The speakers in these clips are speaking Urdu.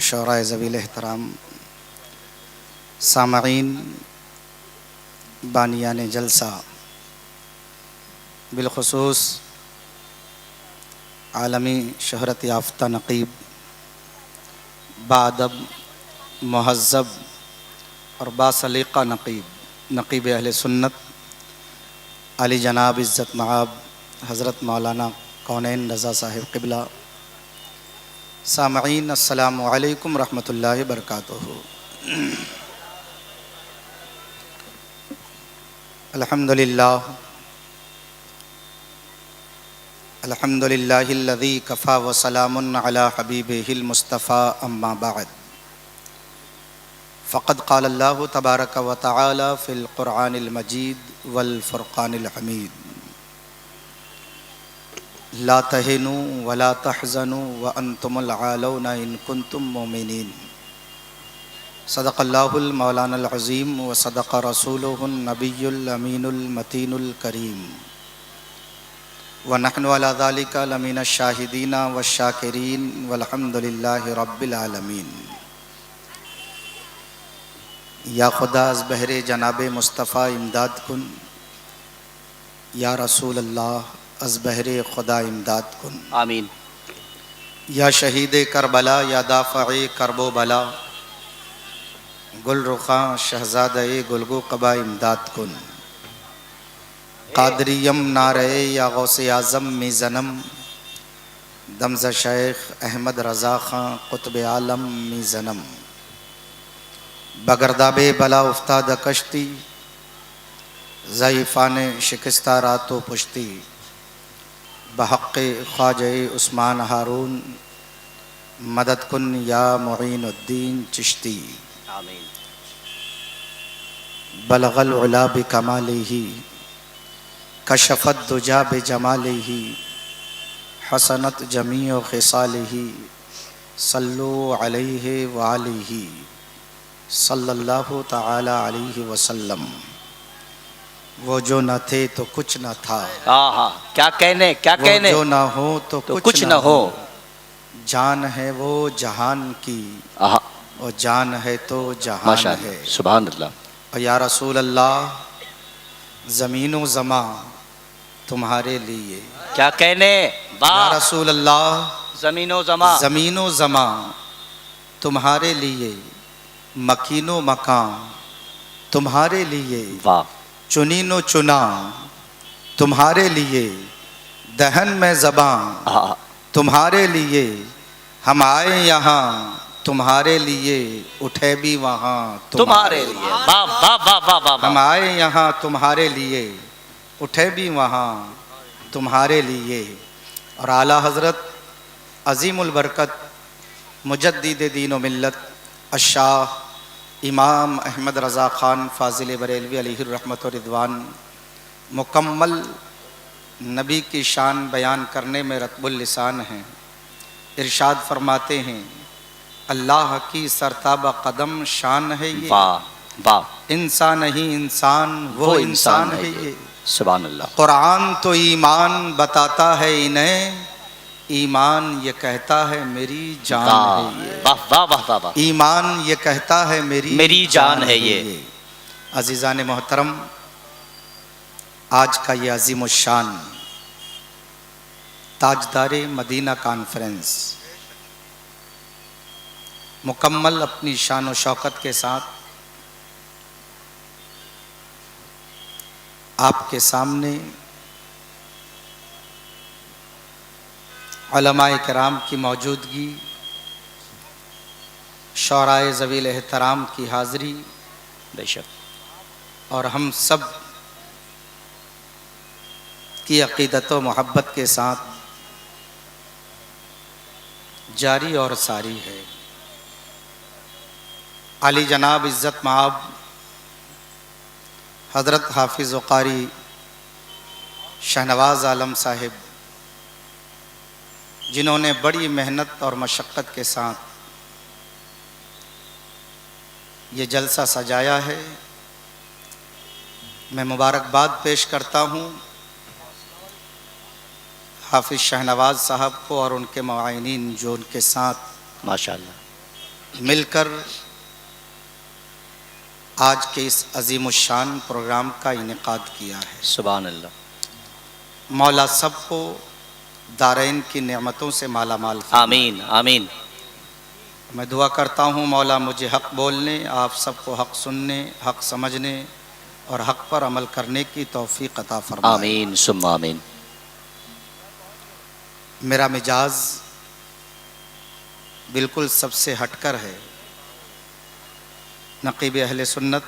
شعراء ذویل احترام، سامعین، بانیان جلسہ، بالخصوص عالمی شہرت یافتہ نقیب، باادب، مہذب اور باسلیقہ نقیب اہل سنت علی جناب عزت مآب حضرت مولانا کونین رضا صاحب قبلہ، سامعین السلام علیکم ورحمۃ اللہ وبرکاتہ۔ الحمدللہ الذی کفا وسلام علی حبیبہ المصطفیٰ اما بعد، فقد قال اللہ تبارک و تعالی فی القرآن المجید والفرقان الحمید، لا تہنوا ولا تحزنوا وانتم العالون ان کنتم مؤمنین۔ صدق اللہ المولانا العظیم وصدق رسولہ النبی الامین المتین الکریم، ونحن علی ذلک لمن الشاہدین والشاکرین والحمد للہ رب العالمین۔ یا خدا از بہر جناب مصطفیٰ امداد کن، یا رسول اللہ از بہر خدا امداد کن، آمین۔ یا شہید کربلا یا دافع کرب و بلا، گل رخاں شہزادہ گلگو قبا امداد کن۔ قادریم نعرہ یا غوث اعظم می زنم، دمز شیخ احمد رضا خان قطب عالم می زنم۔ بگرداب بلا افتاد کشتی، ضعیفان شکستہ رات و پشتی، بحق خواجہ عثمان ہارون مدد کن یا معین الدین چشتی۔ آمین۔ بلغ العلا بکمالہ، کشف الدجا بجمالہ، حسنت جمیع خصالہ، صلو علیہ وآلہ صلی اللہ تعالی علیہ وسلم۔ وہ جو نہ تھے تو کچھ نہ تھا، کیا کہنے کیا کہنے، وہ جو نہ ہو تو کچھ نہ ہو۔ جان ہے وہ جہان کی، اور جان ہے تو جہان ہے۔ سبحان اللہ۔ اور یا رسول اللہ، زمین و زمان تمہارے لیے، کیا کہنے، یا رسول اللہ، زمین و زمان، زمین و زمان تمہارے لیے، مکین و مکان تمہارے لیے، واہ، چنین و چنا تمہارے لیے، دہن میں زباں تمہارے لیے، ہم آئے یہاں تمہارے لیے، اٹھے بھی وہاں تمہارے لیے۔ واہ واہ واہ واہ واہ۔ ہم آئے یہاں تمہارے لیے، اٹھے بھی وہاں تمہارے لیے۔ اور اعلیٰ حضرت عظیم البرکت مجدد دین و ملت الشاہ امام احمد رضا خان فاضل بریلوی علیہ الرحمت و رضوان مکمل نبی کی شان بیان کرنے میں رطب اللسان ہیں۔ ارشاد فرماتے ہیں، اللہ کی سرتابہ قدم شان ہے یہ، واہ واہ، انسان نہیں انسان وہ انسان ہے یہ۔ سبحان اللہ۔ قرآن تو ایمان بتاتا ہے انہیں، ایمان یہ کہتا ہے میری جان ہے یہ۔ واہ واہ واہ واہ واہ، ایمان یہ کہتا ہے میری جان ہے یہ۔ عزیزان محترم، آج کا یہ عظیم الشان تاجدار مدینہ کانفرنس مکمل اپنی شان و شوکت کے ساتھ آپ کے سامنے علماء کرام کی موجودگی، شعراء ذویل احترام کی حاضری، بے شک، اور ہم سب کی عقیدت و محبت کے ساتھ جاری اور ساری ہے۔ علی جناب عزت مآب حضرت حافظ و قاری شہنواز عالم صاحب، جنہوں نے بڑی محنت اور مشقت کے ساتھ یہ جلسہ سجایا ہے، میں مبارکباد پیش کرتا ہوں حافظ شہنواز صاحب کو اور ان کے معاونین جو ان کے ساتھ ماشاءاللہ مل کر آج کے اس عظیم الشان پروگرام کا انعقاد کیا ہے۔ سبحان اللہ۔ مولا سب کو دارین کی نعمتوں سے مالا مال فرمائے۔ آمین آمین۔ میں دعا کرتا ہوں مولا مجھے حق بولنے، آپ سب کو حق سننے، حق سمجھنے اور حق پر عمل کرنے کی توفیق عطا فرمائے۔ آمین ثم آمین۔ میرا مزاج بالکل سب سے ہٹ کر ہے۔ نقیب اہل سنت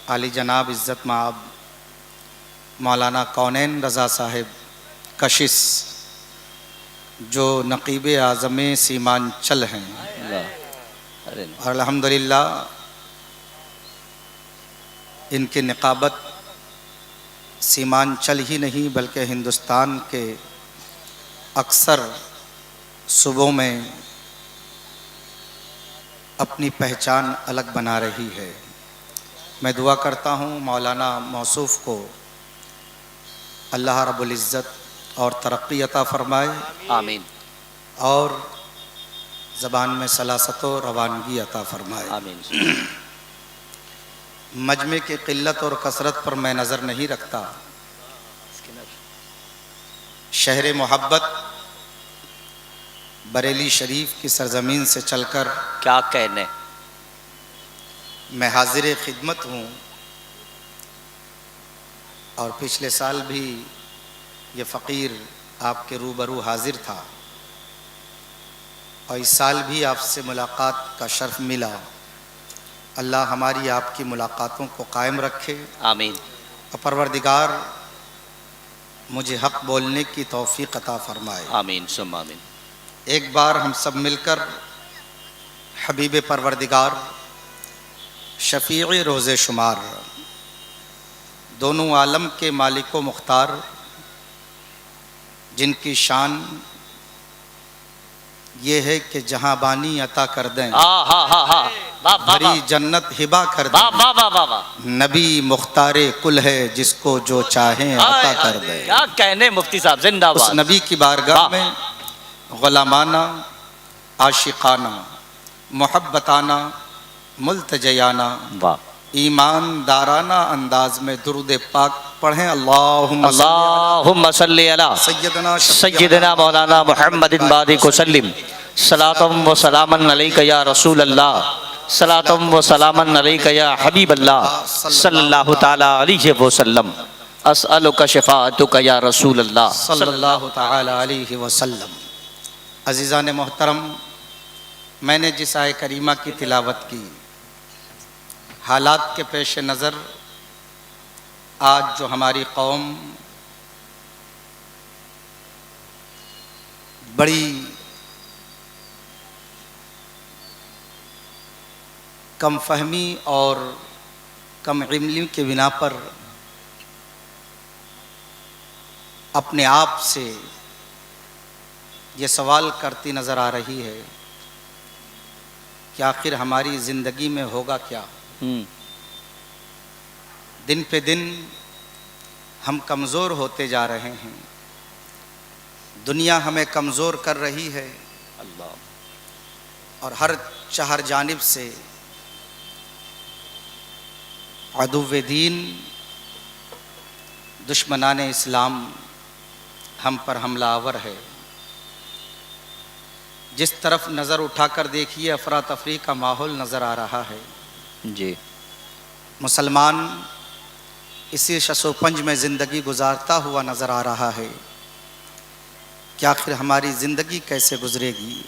عالی جناب عزت مآب مولانا کونین رضا صاحب کشش جو نقیب اعظم سیمانچل ہیں، اور الحمدللہ ان کی نقابت سیمانچل ہی نہیں بلکہ ہندوستان کے اکثر صوبوں میں اپنی پہچان الگ بنا رہی ہے۔ میں دعا کرتا ہوں مولانا موصوف کو اللہ رب العزت اور ترقی عطا فرمائے، آمین اور زبان میں سلاست و روانگی عطا فرمائے۔ آمین۔ مجمع کی قلت اور کثرت پر میں نظر نہیں رکھتا، شہر محبت بریلی شریف کی سرزمین سے چل کر کیا کہنے۔ میں حاضر خدمت ہوں، اور پچھلے سال بھی یہ فقیر آپ کے روبرو حاضر تھا، اور اس سال بھی آپ سے ملاقات کا شرف ملا۔ اللہ ہماری آپ کی ملاقاتوں کو قائم رکھے، آمین۔ اور پروردگار مجھے حق بولنے کی توفیق عطا فرمائے۔ آمین ثم آمین۔ ایک بار ہم سب مل کر حبیب پروردگار شفیع روز شمار دونوں عالم کے مالک و مختار، جن کی شان یہ ہے کہ جہاں بانی عطا کر دیں، بھری جنت ہبا کر دیں، نبی مختار کل ہے جس کو جو چاہیں عطا کر دیں۔ کیا کہنے مفتی صاحب، زندہ اس باد۔ نبی کی بارگاہ میں غلامانہ، عاشقانہ، محبتانہ، ملتجیانہ، واہ۔ ایماندارانہ انداز میں درود پاک پڑھیں۔ اللہم صلی اللہم صلی علی سیدنا سیدنا مولانا محمد بارک وسلم، صلاۃ و سلاما علیک یا رسول اللہ، صلاۃ و سلاما علیک یا حبیب اللہ صلی اللہ تعالی علیہ وسلم، اسألک شفاعتک یا رسول اللہ صلی اللہ تعالی علیہ وسلم۔ عزیزان محترم، میں نے جس آیہ کریمہ کی تلاوت کی، حالات کے پیش نظر آج جو ہماری قوم بڑی کم فہمی اور کم علمی کے بنا پر اپنے آپ سے یہ سوال کرتی نظر آ رہی ہے کہ آخر ہماری زندگی میں ہوگا کیا؟ دن پہ دن ہم کمزور ہوتے جا رہے ہیں، دنیا ہمیں کمزور کر رہی ہے، اللہ، اور ہر چہر جانب سے عدو دین، دشمنان اسلام ہم پر حملہ آور ہے۔ جس طرف نظر اٹھا کر دیکھیے افراتفری کا ماحول نظر آ رہا ہے۔ جی، مسلمان اسی شش و پنج میں زندگی گزارتا ہوا نظر آ رہا ہے کہ آخر ہماری زندگی کیسے گزرے گی،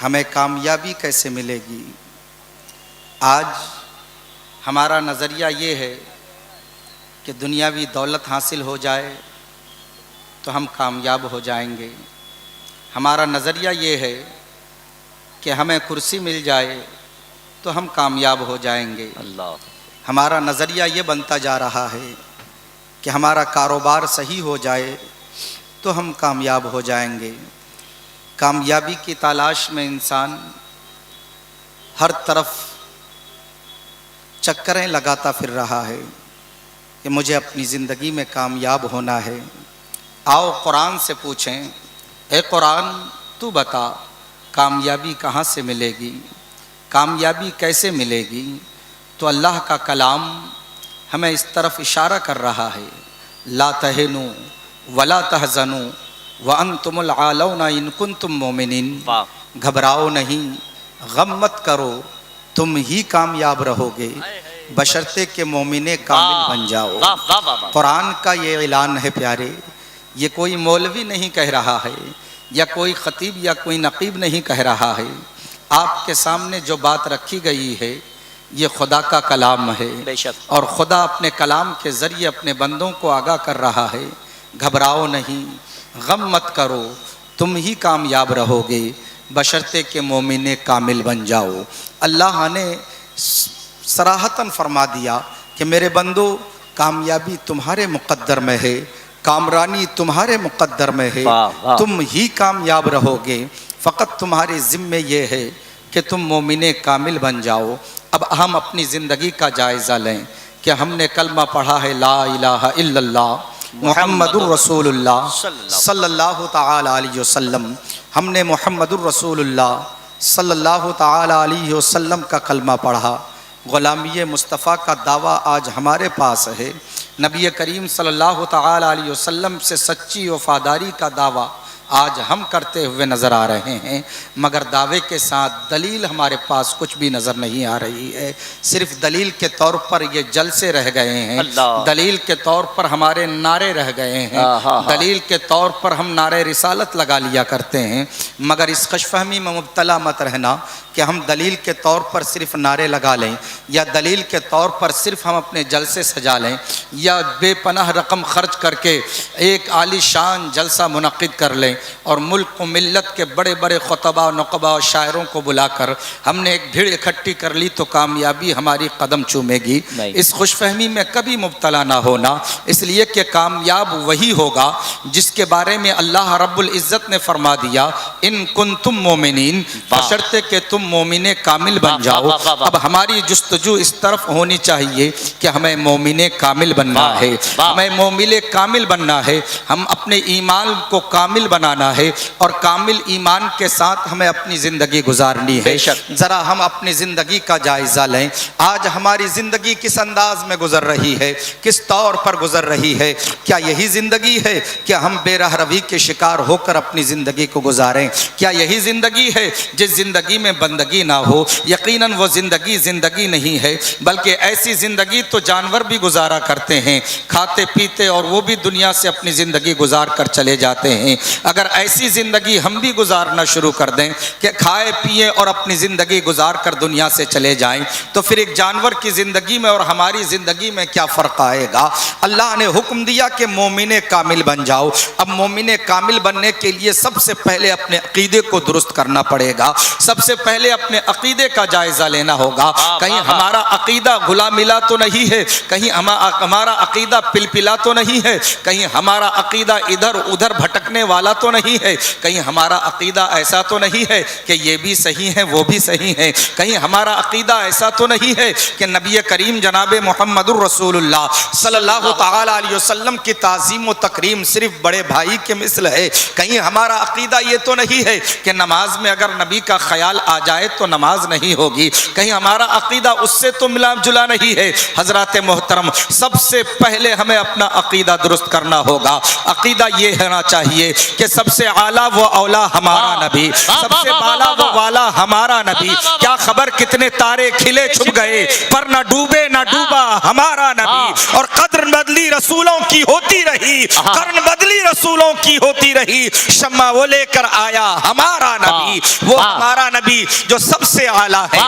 ہمیں کامیابی کیسے ملے گی۔ آج ہمارا نظریہ یہ ہے کہ دنیاوی دولت حاصل ہو جائے تو ہم کامیاب ہو جائیں گے، ہمارا نظریہ یہ ہے کہ ہمیں کرسی مل جائے تو ہم کامیاب ہو جائیں گے، اللہ، ہمارا نظریہ یہ بنتا جا رہا ہے کہ ہمارا کاروبار صحیح ہو جائے تو ہم کامیاب ہو جائیں گے۔ کامیابی کی تلاش میں انسان ہر طرف چکریں لگاتا پھر رہا ہے کہ مجھے اپنی زندگی میں کامیاب ہونا ہے۔ آؤ قرآن سے پوچھیں، اے قرآن تو بتا کامیابی کہاں سے ملے گی، کامیابی کیسے ملے گی؟ تو اللہ کا کلام ہمیں اس طرف اشارہ کر رہا ہے، لا تہنوا ولا تحزنوا وانتم العالون ان کنتم مومنین، گھبراؤ نہیں، غم مت کرو، تم ہی کامیاب رہو گے بشرطے کہ مومن کامل بن جاؤ۔ قرآن کا یہ اعلان ہے پیارے، یہ کوئی مولوی نہیں کہہ رہا ہے، یا کوئی خطیب یا کوئی نقیب نہیں کہہ رہا ہے، آپ کے سامنے جو بات رکھی گئی ہے یہ خدا کا کلام ہے، اور خدا اپنے کلام کے ذریعے اپنے بندوں کو آگاہ کر رہا ہے، گھبراؤ نہیں، غم مت کرو، تم ہی کامیاب رہو گے بشرطے کہ مومن کامل بن جاؤ۔ اللہ نے صراحتاً فرما دیا کہ میرے بندو، کامیابی تمہارے مقدر میں ہے، کامرانی تمہارے مقدر میں ہے، تم ہی کامیاب رہو گے، فقط تمہارے ذمے یہ ہے کہ تم مومن کامل بن جاؤ۔ اب ہم اپنی زندگی کا جائزہ لیں کہ ہم نے کلمہ پڑھا ہے لا الہ الا اللہ محمد الرسول اللہ صلی اللہ تعالی علیہ وسلم، ہم نے محمد الرسول اللہ صلی اللہ تعالی علیہ وسلم کا کلمہ پڑھا، غلامی مصطفیٰ کا دعویٰ آج ہمارے پاس ہے، نبی کریم صلی اللہ تعالی علیہ وسلم سے سچی وفاداری کا دعویٰ آج ہم کرتے ہوئے نظر آ رہے ہیں، مگر دعوے کے ساتھ دلیل ہمارے پاس کچھ بھی نظر نہیں آ رہی ہے، صرف دلیل کے طور پر یہ جلسے رہ گئے ہیں، دلیل کے طور پر ہمارے نعرے رہ گئے ہیں، دلیل کے طور پر ہم نعرے رسالت لگا لیا کرتے ہیں، مگر اس خوش فہمی میں مبتلا مت رہنا کہ ہم دلیل کے طور پر صرف نعرے لگا لیں، یا دلیل کے طور پر صرف ہم اپنے جلسے سجا لیں، یا بے پناہ رقم خرچ کر کے ایک عالی شان جلسہ منعقد کر لیں، اور ملک و ملت کے بڑے بڑے خطباء نقباء و شاعروں کو بلا کر ہم نے ایک بھیڑ اکٹھی کر لی تو کامیابی ہماری قدم چومے گی۔ اس خوش فہمی میں کبھی مبتلا نہ ہونا، اس لیے کہ کامیاب وہی ہوگا جس کے بارے میں اللہ رب العزت نے فرما دیا ان کنتم مومنین، بشرطے کہ تم مومن کامل بن جاؤ۔ اب ہماری جستجو اس طرف ہونی چاہیے کہ ہمیں مومن کامل بننا ہے، ہمیں مومن کامل بننا ہے، ہم اپنے ایمان کو کامل بنانا ہے، اور کامل ایمان کے ساتھ ہمیں اپنی زندگی گزارنی ہے۔ ذرا ہم اپنی زندگی کا جائزہ لیں، آج ہماری زندگی کس انداز میں گزر رہی ہے، کس طور پر گزر رہی ہے؟ کیا یہی زندگی ہے کہ ہم بے رہ روی کے شکار ہو کر اپنی زندگی کو گزاریں؟ کیا یہی زندگی ہے جس زندگی میں بندگی نہ ہو؟ یقیناً وہ زندگی نہیں ہے، بلکہ ایسی زندگی تو جانور بھی گزارا کرتے ہیں، کھاتے پیتے اور وہ بھی دنیا سے اپنی زندگی گزار کر چلے جاتے ہیں۔ اگر ایسی زندگی ہم بھی گزارنا شروع کر دیں کہ کھائے پیے اور اپنی زندگی گزار کر دنیا سے چلے جائیں، تو پھر ایک جانور کی زندگی میں اور ہماری زندگی میں کیا فرق آئے گا؟ اللہ نے حکم دیا کہ مومن کامل بن جاؤ۔ اب مومن کامل بننے کے لیے سب سے پہلے اپنے عقیدے کو درست کرنا پڑے گا، سب سے پہلے اپنے عقیدے کا جائزہ لینا ہوگا، کہیں ہمارا عقیدہ گلا ملا تو نہیں ہے، کہیں ہمارا عقیدہ پلپلا تو نہیں ہے، کہیں ہمارا عقیدہ ادھر ادھر بھٹکنے والا تو نہیں ہے، کہیں ہمارا عقیدہ ایسا تو نہیں ہے کہ یہ بھی صحیح ہے وہ بھی صحیح ہے، کہیں ہمارا عقیدہ ایسا تو نہیں ہے کہ نبی کریم جناب محمد الرسول اللہ صلی اللہ تعالی علیہ وسلم کی تعظیم و تکریم صرف بڑے بھائی کے مثل ہے، کہیں ہمارا عقیدہ یہ تو نہیں ہے کہ نماز میں اگر نبی کا خیال آ جائے تو نماز نہیں ہوگی، کہیں ہمارا عقیدہ اس سے تو ملا جلا نہیں ہے۔ حضرات محترم، سب سے پہلے ہمیں اپنا عقیدہ درست کرنا ہوگا۔ عقیدہ یہ ہونا چاہیے کہ سب سے اعلیٰ و اولا ہمارا نبی، سب سے بالا و والا ہمارا نبی، کیا خبر کتنے تارے کھلے چھپ گئے پر نہ ڈوبے نہ ڈوبا ہمارا نبی، اور قدر بدلی رسولوں کی ہوتی رہی، قرن بدلی رسولوں کی ہوتی رہی، شمع وہ لے کر آیا ہمارا نبی، وہ ہمارا نبی جو سب سے اعلیٰ ہے،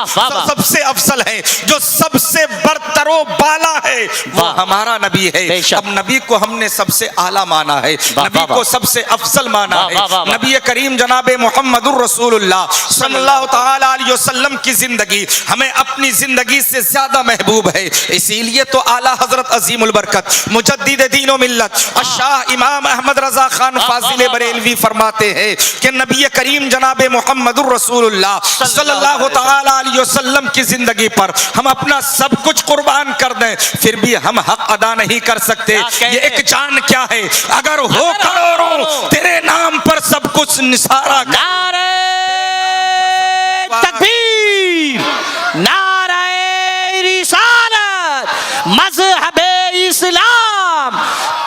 سب سے افضل ہے، جو سب سے برتر و بالا ہے، وہ ہمارا نبی ہے۔ اب نبی کو ہم نے سب سے اعلیٰ مانا ہے، نبی کو سب سے افضل مانا ہے، نبی کریم جناب محمد الرسول اللہ صلی اللہ تعالی علیہ وسلم کی زندگی ہمیں اپنی زندگی سے زیادہ محبوب ہے، اسی لیے تو اعلیٰ حضرت عظیم البرکت مجدد دین و ملت الشاہ امام احمد رضا خان فاضل بریلوی فرماتے ہیں کہ نبی کریم جناب محمد الرسول اللہ صلی اللہ تعالی علیہ وسلم کی زندگی پر ہم اپنا سب کچھ قربان کر دیں پھر بھی ہم حق ادا نہیں کر سکتے۔ یہ ایک جان کیا ہے اگر ہو کروڑوں تیرے نام پر سب کچھ نثارا، مذہب اسلام،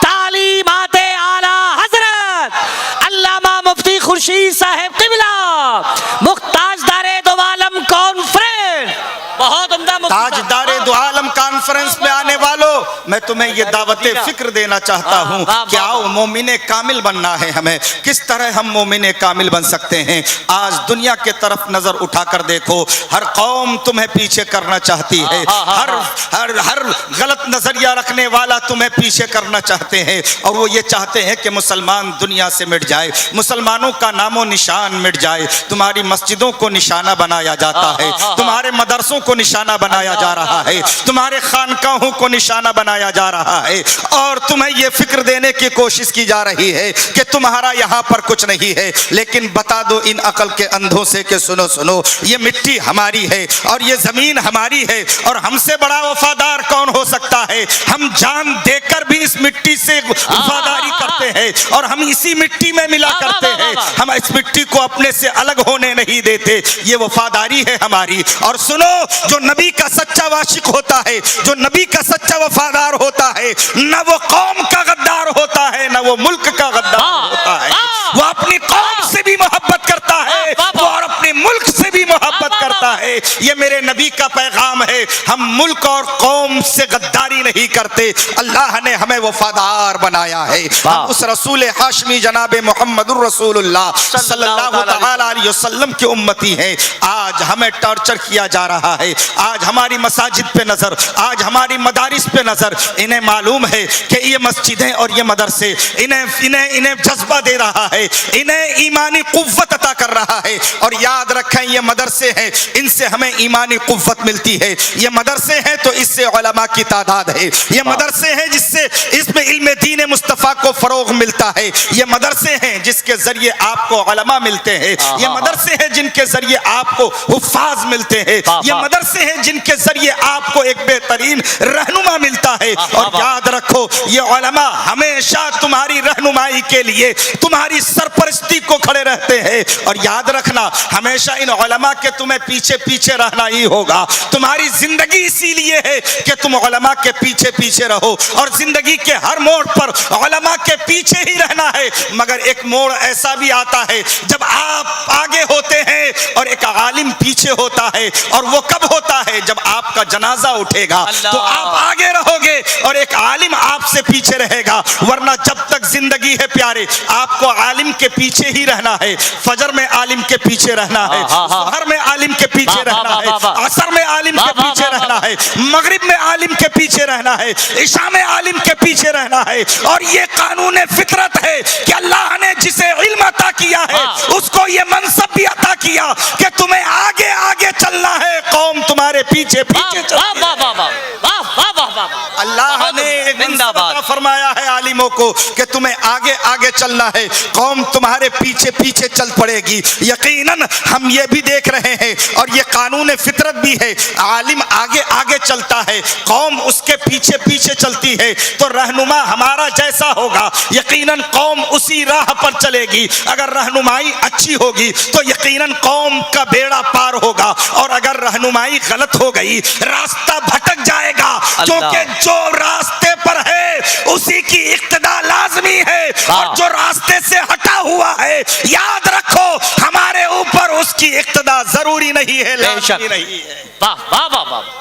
تعلیمات اعلی حضرت علامہ مفتی خورشید صاحب قبلہ، مختاج دار دو عالم کانفرنس، بہت عمدہ تاجدار دو عالم کانفرنس میں آنے والوں، میں تمہیں یہ دعوت فکر دینا چاہتا ہوں کہ آؤ مومن کامل بننا ہے ہمیں۔ کس طرح ہم مومن کامل بن سکتے ہیں؟ آج دنیا کے طرف نظر اٹھا کر دیکھو، ہر قوم تمہیں پیچھے کرنا چاہتی ہے، ہر غلط نظریہ رکھنے والا تمہیں پیچھے کرنا چاہتے ہیں، اور وہ یہ چاہتے ہیں کہ مسلمان دنیا سے مٹ جائے، مسلمانوں کا نام و نشان مٹ جائے۔ تمہاری مسجدوں کو نشانہ بنایا جاتا ہے، تمہارے مدرسوں کو نشانہ بنایا جا رہا ہے، تمہارے خانقاہوں کو نشانہ بنایا جا رہا ہے، اور تمہیں یہ فکر دینے کی کوشش کی جا رہی ہے کہ تمہارا یہاں پر کچھ نہیں ہے۔ لیکن بتا دو ان عقل کے اندھوں سے کہ سنو سنو، یہ مٹی ہماری ہے اور یہ زمین ہماری ہے، اور ہم سے بڑا وفادار کون ہو سکتا ہے؟ ہم جان دے کر بھی اس مٹی سے وفاداری کرتے ہیں، اور ہم اسی مٹی میں ملا کرتے ہیں، ہم اس مٹی کو اپنے سے الگ ہونے نہیں دیتے۔ یہ وفاداری ہے ہماری۔ اور سنو، جو نبی کا سچا عاشق ہوتا ہے، جو نبی کا سچا وفادار ہوتا ہے، نہ وہ قوم کا غدار ہوتا ہے، نہ وہ ملک کا غدار ہوتا ہے۔ وہ اپنی قوم سے بھی محبت کرتا ہے، وہ اور اپنے ملک سے بھی محبت کرتا ہے۔ یہ میرے نبی کا پیغام ہے۔ ہم ملک اور قوم سے غداری نہیں کرتے، اللہ نے ہمیں وفادار بنایا ہے۔ ہم اس رسول ہاشمی جناب محمد الرسول اللہ صلی اللہ تعالی علیہ وسلم کے امتی ہیں۔ آج ہمیں ٹارچر کیا جا رہا ہے، آج ہماری مساجد پہ نظر، آج ہماری مدارس پہ نظر۔ انہیں معلوم ہے کہ یہ مسجدیں اور یہ مدرسے انہیں جذبہ دے رہا ہے، انہیں ایمانی قوت عطا کر رہا ہے۔ اور یاد رکھیں، یہ مدرسے ہیں، ان سے ہمیں ایمانی قوت ملتی ہے۔ یہ مدرسے ہیں تو اس سے علماء کی تعداد ہے، یہ مدرسے ہیں جس سے اس میں علم دین مصطفیٰ کو فروغ ملتا ہے، یہ مدرسے ہیں جس کے ذریعے آپ کو علماء ملتے ہیں، یہ مدرسے ہیں جن کے ذریعے آپ کو حفاظ ملتے ہیں، یہ مدرسے ہیں جن کے ذریعے آپ کو ایک بہترین رہنما ملتا ہے۔ اور یاد رکھو، یہ علماء ہمیشہ تمہاری رہنمائی کے لیے، تمہاری سرپرستی کو کھڑے رہتے ہیں۔ اور یاد رکھنا، ہمیشہ ان علماء کے تمہیں پیچھے پیچھے رہنا ہی ہوگا۔ تمہاری زندگی اسی لیے ہے کہ تم علماء کے پیچھے پیچھے رہو، اور زندگی کے ہر موڑ پر علماء کے پیچھے ہی رہنا ہے۔ مگر ایک موڑ ایسا بھی آتا ہے جب آپ آگے ہوتے ہیں اور ایک عالم پیچھے ہوتا ہے، اور وہ کب ہوتا ہے؟ جب آپ کا جنازہ اٹھے گا تو آپ آگے رہو گے اور ایک عالم آپ سے پیچھے رہے گا، ورنہ جب تک زندگی ہے پیارے، آپ کو عالم کے پیچھے ہی رہنا ہے۔ فجر میں عالم کے پیچھے رہنا ہے، ظہر میں عالم کے پیچھے رہنا ہے، عصر میں عالم کے پیچھے رہنا ہے، مغرب میں عالم کے پیچھے رہنا ہے، عشاء میں عالم کے پیچھے رہنا ہے۔ اور یہ قانون فطرت ہے کہ اللہ نے جسے علم عطا کیا ہے اس کو یہ منصب بھی عطا کیا کہ تمہیں آگے آگے چلنا ہے، قوم تمہارے پیچھے پیچھے چلتی ہے۔ اللہ نے ایک منصب عطا فرمایا ہے عالموں کو کہ تمہیں آگے آگے چلنا ہے، قوم تمہارے پیچھے پیچھے چل پڑے گی۔ یقیناً ہم یہ بھی دیکھ رہے ہیں، اور یہ قانون فطرت بھی ہے، عالم آگے آگے چلتا ہے، قوم اس کے پیچھے پیچھے چلتی ہے، تو رہنما ہمارا جیسا ہوگا یقیناً قوم اسی راہ پر چلے گی۔ اگر رہنمائی اچھی ہوگی تو یقیناً قوم کا بیڑا پار ہوگا، اور اگر رہنمائی غلط ہو گئی راستہ بھٹک جائے گا، کیونکہ جو راستے پر ہے اسی کی اقتدا لازمی ہے، اور جو راستے سے ہٹا ہوا ہے یاد رکھو ہمارے اوپر اس کی اقتدا ضروری نہیں ہے، لازمی نہیں ہے۔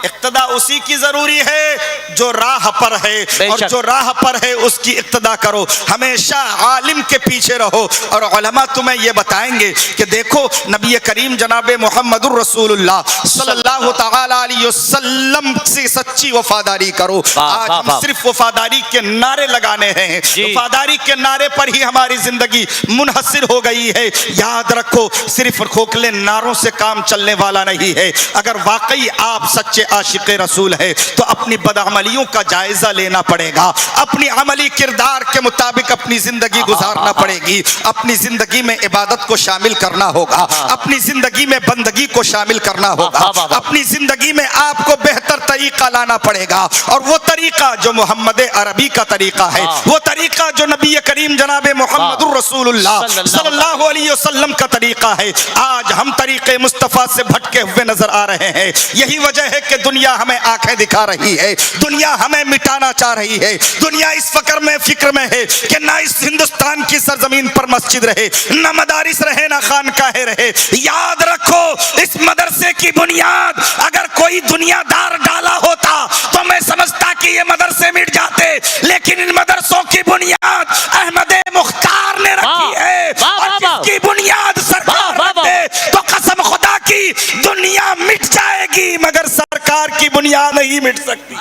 اقتدا اسی کی ضروری ہے جو راہ پر ہے، اور جو راہ پر ہے اس کی اقتدا کرو۔ ہمیشہ عالم کے پیچھے رہو، اور علماء تمہیں یہ بتائیں گے کہ دیکھو نبی کریم جناب محمد الرسول اللہ صلی اللہ تعالی علیہ وسلم سے سچی وفاداری کرو۔ آج ہم صرف وفاداری کے نعرے لگانے ہیں، وفاداری کے نعرے پر ہی ہماری زندگی منحصر ہو گئی ہے۔ یاد رکھو، صرف کھوکھلے نعروں سے کام چلنے والا نہیں ہے۔ اگر واقعی آپ سچے عاشق رسول ہے تو اپنی بدعملیوں کا جائزہ لینا پڑے گا، اپنی عملی کردار کے مطابق اپنی زندگی گزارنا پڑے گی، اپنی زندگی میں عبادت کو شامل کرنا ہوگا، اپنی زندگی میں بندگی کو شامل کرنا ہوگا، اپنی زندگی میں آپ کو بہتر طریقہ لانا پڑے گا، اور وہ طریقہ جو محمد عربی کا طریقہ ہے، وہ طریقہ جو نبی کریم جناب محمد الرسول اللہ صلی اللہ علیہ وسلم کا طریقہ ہے۔ آج ہم طریقے مصطفیٰ سے بھٹکے ہوئے نظر آ رہے ہیں۔ یہی وجہ ہے کہ دنیا دنیا ہمیں آنکھیں دکھا رہی ہے، دنیا ہمیں مٹانا چاہ رہی ہے، دنیا اس فکر میں ہے کہ نہ اس ہندوستان کی سرزمین پر مسجد رہے، نہ مدارس رہے، نہ خانقاہیں رہے۔ یاد رکھو اس مدرسے کی بنیاد اگر کوئی دنیا دار ڈالا ہوتا تو میں سمجھتا کہ یہ مدرسے مٹ جاتے، لیکن ان مدرسوں کی بنیاد احمد مختار نے رکھی ہے، اور جس کی بنیاد سرکار رکھ دے تو قسم خدا کی دنیا مٹ جائے گی مگر سرکار کی بنیاد نہیں مٹ سکتی۔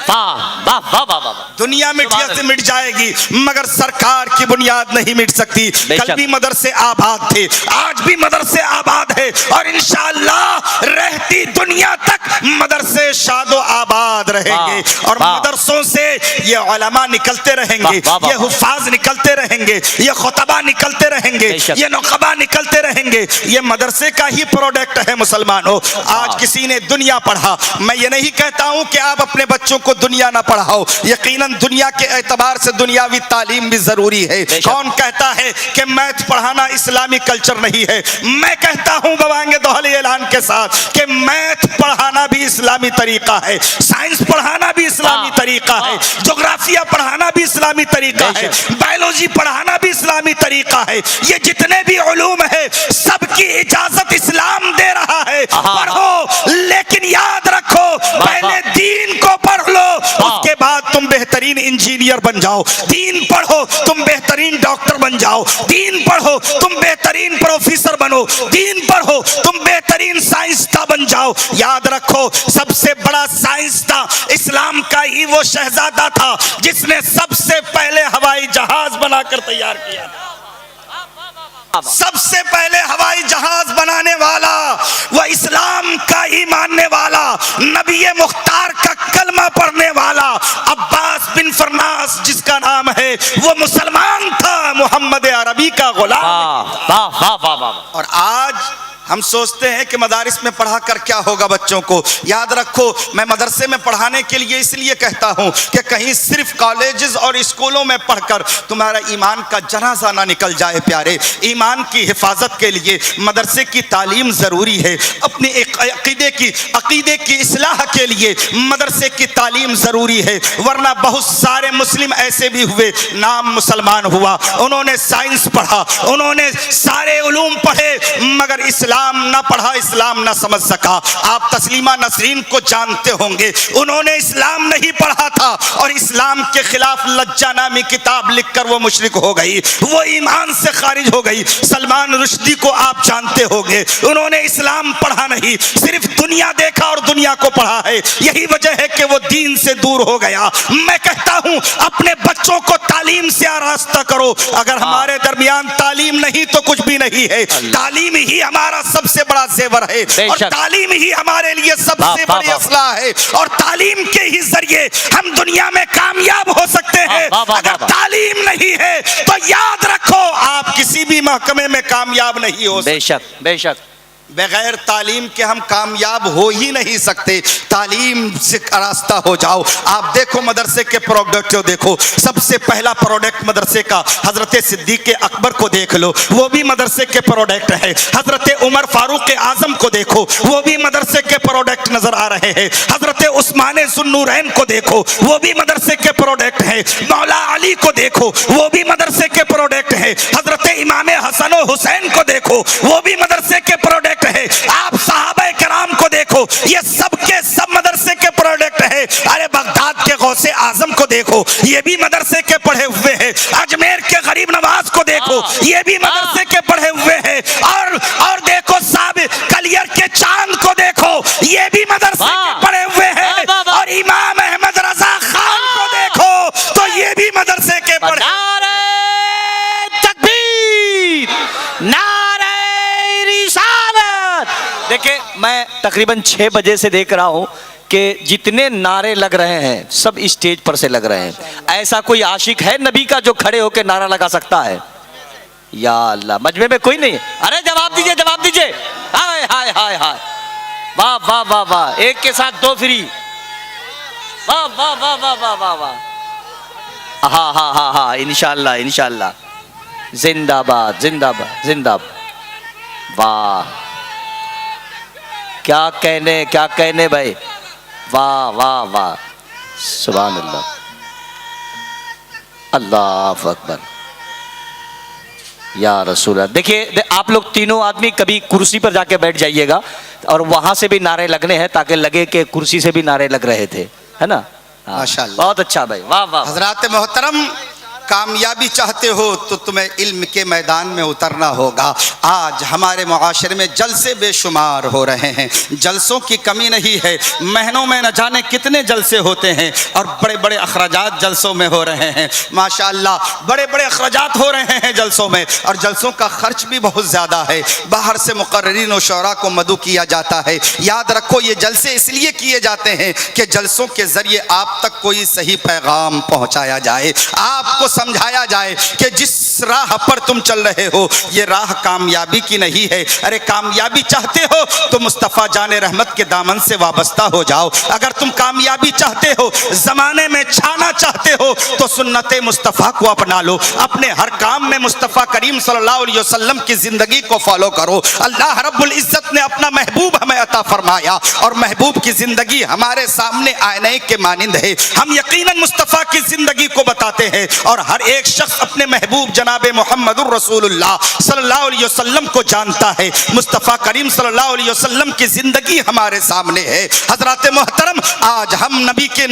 دنیا مٹ جائے گی مگر سرکار کی بنیاد نہیں مٹ سکتی۔ کل بھی مدرسے آباد تھے، آج بھی مدرسے آباد ہے، اور انشاءاللہ رہتی دنیا تک مدرسے شاد و آباد رہیں گے، اور مدرسوں سے یہ علماء نکلتے رہیں گے، یہ حفاظ نکلتے رہیں گے، یہ خطبہ نکلتے رہیں گے، یہ نقبہ نکلتے رہیں گے۔ یہ مدرسے کا ہی پروڈکٹ ہے مسلمانوں۔ آج کسی نے دنیا پڑھا، میں یہ نہیں کہتا ہوں کہ آپ اپنے بچوں کو دنیا نہ پڑھاؤ، یقیناً دنیا کے اعتبار سے دنیاوی تعلیم بھی ضروری ہے۔ کون کہتا ہے کہ میتھ پڑھانا اسلامی کلچر نہیں ہے؟ میں کہتا ہوں بوانگ دوہلی اعلان کے ساتھ کہ میتھ پڑھانا بھی اسلامی طریقہ ہے، سائنس پڑھانا بھی اسلامی طریقہ ہے، جغرافیہ پڑھانا بھی اسلامی طریقہ ہے، بایولوجی پڑھانا بھی اسلامی طریقہ ہے۔ یہ جتنے بھی علوم ہے سب کی اجازت اسلام دے رہا ہے، پڑھو، لیکن یاد رکھو پہلے دین کو پڑھ لو، اس کے بعد تم بہترین انجینئر بن جاؤ۔ دین پڑھو تم بہترین ڈاکٹر بن جاؤ، دین پڑھو تم بہترین پروفیسر بنو، دین پڑھو تم بہترین سائنسداں بن جاؤ۔ یاد رکھو سب سے بڑا سائنسداں اسلام کا ہی وہ شہزادہ تھا جس نے سب سے پہلے ہوائی جہاز بنا کر تیار کیا تھا۔ سب سے پہلے ہوائی جہاز بنانے والا وہ اسلام کا ہی ماننے والا، نبی مختار کا کلمہ پڑھنے والا عباس بن فرناس جس کا نام ہے، وہ مسلمان تھا، محمد عربی کا غلام۔ اور آج ہم سوچتے ہیں کہ مدارس میں پڑھا کر کیا ہوگا بچوں کو۔ یاد رکھو میں مدرسے میں پڑھانے کے لیے اس لیے کہتا ہوں کہ کہیں صرف کالجز اور اسکولوں میں پڑھ کر تمہارا ایمان کا جنازہ نہ نکل جائے پیارے۔ ایمان کی حفاظت کے لیے مدرسے کی تعلیم ضروری ہے، اپنے عقیدے کی اصلاح کے لیے مدرسے کی تعلیم ضروری ہے، ورنہ بہت سارے مسلم ایسے بھی ہوئے، نام مسلمان ہوا، انہوں نے سائنس پڑھا، انہوں نے سارے علوم پڑھے، مگر اسلام نہ پڑھا، اسلام نہ سمجھ سکا۔ آپ تسلیمہ نسرین کو جانتے ہوں گے، انہوں نے اسلام نہیں پڑھا تھا اور اسلام کے خلاف لجہ نامی کتاب لکھ کر وہ مشرک ہو گئی، وہ ایمان سے خارج ہو گئی۔ سلمان رشدی کو آپ جانتے ہوں گے، انہوں نے اسلام پڑھا نہیں، صرف دنیا دیکھا اور دنیا کو پڑھا ہے، یہی وجہ ہے کہ وہ دین سے دور ہو گیا۔ میں کہتا ہوں اپنے بچوں کو تعلیم سے آراستہ کرو۔ اگر ہمارے درمیان تعلیم نہیں تو کچھ بھی نہیں ہے، تعلیم ہی ہمارا سب سے بڑا زیور ہے، اور تعلیم ہی ہمارے لیے سب سے بڑی اسلحہ ہے، اور تعلیم کے ہی ذریعے ہم دنیا میں کامیاب ہو سکتے ہیں۔ اگر تعلیم نہیں ہے تو یاد رکھو آپ کسی بھی محکمے میں کامیاب نہیں ہو سکتے۔ بے شک بے شک، بغیر تعلیم کے ہم کامیاب ہو ہی نہیں سکتے۔ تعلیم سے راستہ ہو جاؤ۔ آپ دیکھو مدرسے کے پروڈکٹ دیکھو، سب سے پہلا پروڈکٹ مدرسے کا حضرت صدیق اکبر کو دیکھ لو، وہ بھی مدرسے کے پروڈکٹ ہے۔ حضرت عمر فاروق اعظم کو دیکھو، وہ بھی مدرسے کے پروڈکٹ نظر آ رہے ہیں۔ حضرت عثمان ذو النورین کو دیکھو، وہ بھی مدرسے کے پروڈکٹ ہیں۔ مولا علی کو دیکھو، وہ بھی مدرسے کے پروڈکٹ ہیں۔ حضرت امام حسن و حسین کو دیکھو، وہ بھی مدرسے کے پروڈکٹ ہے۔ آپ صحابہ کرام کو دیکھو، یہ سب کے سب مدرسے کے پروڈکٹ ہے۔ ارے بغداد کے غوث اعظم کو دیکھو، یہ بھی مدرسے کے پڑھے ہوئے ہیں۔ اجمیر کے غریب نواز کو دیکھو، یہ بھی مدرسے کے پڑھے ہوئے ہیں۔ اور دیکھو صاحب کلیر کے چاند کو دیکھو، یہ بھی مدرسے کے پڑھے ہوئے ہیں۔ اور امام احمد رضا خان کو دیکھو تو یہ بھی مدرسے کے پڑھے۔ نعرہ تکبیر، نعرہ رسالت۔ دیکھیں میں تقریباً 6 بجے سے دیکھ رہا ہوں کہ جتنے نعرے لگ رہے ہیں سب اسٹیج پر سے لگ رہے ہیں۔ ایسا کوئی عاشق ہے نبی کا جو کھڑے ہو کے نعرہ لگا سکتا ہے؟ یا اللہ، مجمع میں کوئی نہیں؟ ارے جواب دیجئے، جواب دیجئے۔ ہائے ہائے ہائے ہائے، واہ واہ واہ واہ، ایک کے ساتھ 2 فری، واہ واہ واہ واہ واہ واہ واہ، ہاں ہاں ہاں ہاں، انشاءاللہ انشاءاللہ، زندہ باد زندہ باد زندہ باد۔ واہ کیا کہنے بھائی، واہ واہ واہ، سبحان اللہ، اللہ اکبر، یا رسول اللہ۔ دیکھیے آپ لوگ تینوں آدمی کبھی کرسی پر جا کے بیٹھ جائیے گا اور وہاں سے بھی نعرے لگنے ہیں تاکہ لگے کہ کرسی سے بھی نعرے لگ رہے تھے، ہے نا؟ ماشاءاللہ، بہت اچھا بھائی، واہ واہ۔ حضرات محترم، کامیابی چاہتے ہو تو تمہیں علم کے میدان میں اترنا ہوگا۔ آج ہمارے معاشرے میں جلسے بے شمار ہو رہے ہیں، جلسوں کی کمی نہیں ہے، مہینوں میں نہ جانے کتنے جلسے ہوتے ہیں اور بڑے بڑے اخراجات جلسوں میں ہو رہے ہیں، ماشاءاللہ بڑے بڑے اخراجات ہو رہے ہیں جلسوں میں، اور جلسوں کا خرچ بھی بہت زیادہ ہے، باہر سے مقررین و شعراء کو مدعو کیا جاتا ہے۔ یاد رکھو یہ جلسے اس لیے کیے جاتے ہیں کہ جلسوں کے ذریعے آپ تک کوئی صحیح پیغام پہنچایا جائے، آپ کو سمجھایا جائے کہ جس راہ پر تم چل رہے ہو یہ راہ کامیابی کی نہیں ہے۔ ارے کامیابی چاہتے ہو تو مصطفیٰ جان رحمت کے دامن سے وابستہ ہو جاؤ۔ اگر تم کامیابی چاہتے ہو، زمانے میں چھانا چاہتے ہو تو سنت مصطفیٰ کو اپنا لو، اپنے ہر کام میں مصطفیٰ کریم صلی اللہ علیہ وسلم کی زندگی کو فالو کرو۔ اللہ رب العزت نے اپنا محبوب ہمیں عطا فرمایا اور محبوب کی زندگی ہمارے سامنے آئینے کے مانند ہے، ہم یقیناً مصطفیٰ کی زندگی کو بتاتے ہیں، اور ہر ایک شخص اپنے محبوب جناب محمد الرسول اللہ صلی اللہ علیہ وسلم کو جانتا ہے۔ مصطفیٰ کریم صلی اللہ علیہ وسلم کی زندگی ہمارے سامنے ہے۔ حضرات محترم، آج ہم نبی کا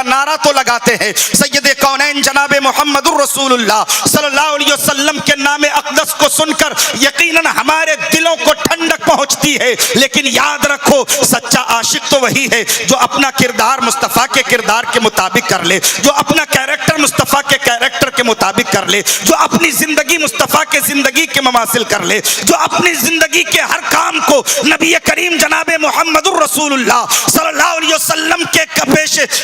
نعرہ تو لگاتے ہیں، سید کونین جناب محمد الرسول اللہ صلی اللہ علیہ وسلم کے نام اقدس کو سن کر یقیناً ہمارے دلوں کو ٹھنڈک پہنچتی ہے، لیکن یاد رکھو سچا عاشق تو وہی ہے جو اپنا کردار مصطفیٰ کے کردار کے مطابق کر لے، جو اپنا کیریکٹر مصطفیٰ کے کیریکٹر کے مطابق کر لے، جو اپنی زندگی مصطفیٰ کے زندگی کے مماثل کر لے، جو اپنی زندگی کے ہر کام کو نبی کریم جناب محمد الرسول اللہ صلی اللہ علیہ وسلم کے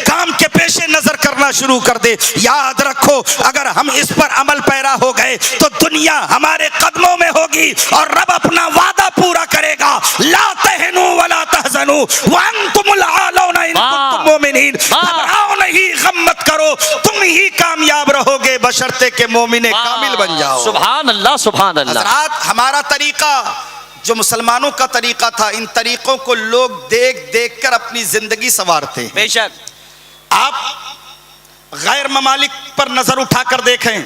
کام کے پیش نظر کرنا شروع کر دے۔ یاد رکھو اگر ہم اس پر عمل پیرا ہو گئے تو دنیا ہمارے قدموں میں ہوگی اور رب اپنا وعدہ پورا کرے گا، لا تہنوا ولا تحزنوا وانتم الاعلون ان کنتم مومنین۔ گھبراؤ نہیں، غم مت کرو، تم ہی کامیاب رہو گے بشرطے کہ مومن کامل بن جاؤ۔ سبحان اللہ، سبحان اللہ۔ حضرات ہمارا طریقہ جو مسلمانوں کا طریقہ تھا، ان طریقوں کو لوگ دیکھ دیکھ کر اپنی زندگی سنوارتے ہیں۔ بے شک آپ غیر ممالک پر نظر اٹھا کر دیکھیں،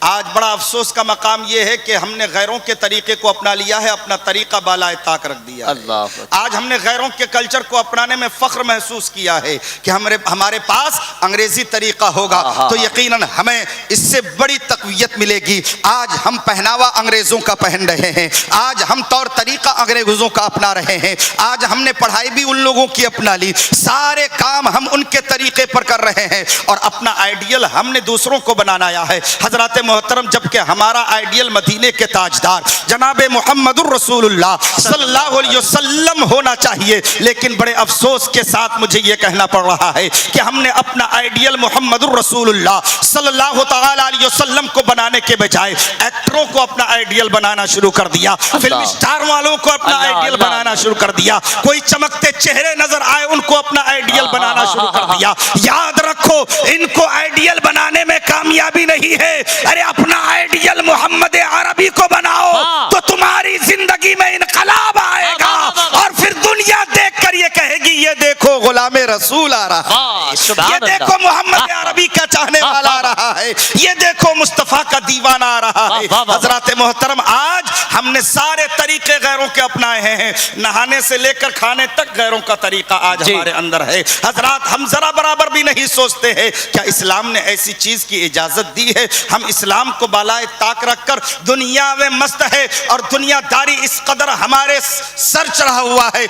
آج بڑا افسوس کا مقام یہ ہے کہ ہم نے غیروں کے طریقے کو اپنا لیا ہے، اپنا طریقہ بالائے طاق رکھ دیا ہے۔ آج ہم نے غیروں کے کلچر کو اپنانے میں فخر محسوس کیا ہے کہ ہمارے پاس انگریزی طریقہ ہوگا تو یقیناً ہمیں اس سے بڑی تقویت ملے گی۔ آج ہم پہناوا انگریزوں کا پہن رہے ہیں، آج ہم طور طریقہ انگریزوں کا اپنا رہے ہیں، آج ہم نے پڑھائی بھی ان لوگوں کی اپنا لی، سارے کام ہم ان کے طریقے پر کر رہے ہیں اور اپنا آئیڈیل ہم نے دوسروں کو بنانا ہے۔ حضرات محترم، جبکہ ہمارا آئیڈیل مدینے کے تاجدار جناب محمد الرسول اللہ صلی اللہ علیہ وسلم ہونا چاہیے، لیکن بڑے افسوس کے ساتھ مجھے یہ کہنا پڑ رہا ہے کہ ہم نے اپنا آئیڈیل محمد الرسول اللہ صلی اللہ تعالی علیہ وسلم کو بنانے کے بجائے ایکٹروں کو اپنا آئیڈیل بنانا شروع کر دیا، فلم سٹار والوں کو اپنا آئیڈیل بنانا شروع کر دیا، کوئی چمکتے چہرے نظر آئے ان کو اپنا آئیڈیل بنانا شروع کر دیا۔ یاد رکھو ان کو آئیڈیل بنانے میں کامیابی نہیں ہے، ارے اپنا آئیڈیل محمد عربی کو بناؤ تو تمہاری زندگی میں انقلاب آئے گا اور پھر دنیا دیکھ کر یہ کہے گی یہ دیکھو غلام رسول آ رہا ہے، یہ دیکھو محمد عربی کا چاہنے والا آ رہا ہے، یہ دیکھو مصطفیٰ کا دیوانہ آ رہا ہے۔ حضرات محترم، آج ہم نے سارے طریقے غیروں کے اپنائے ہیں، نہانے سے لے کر کھانے تک غیروں کا طریقہ آج ہمارے اندر ہے۔ حضرات ہم ذرا برابر بھی نہیں سوچتے ہیں کیا اسلام نے ایسی چیز کی اجازت دی ہے؟ ہم اسلام کو بالائے طاق رکھ کر دنیا میں مست ہے اور دنیا داری اس قدر ہمارے سر چڑھا ہوا ہے،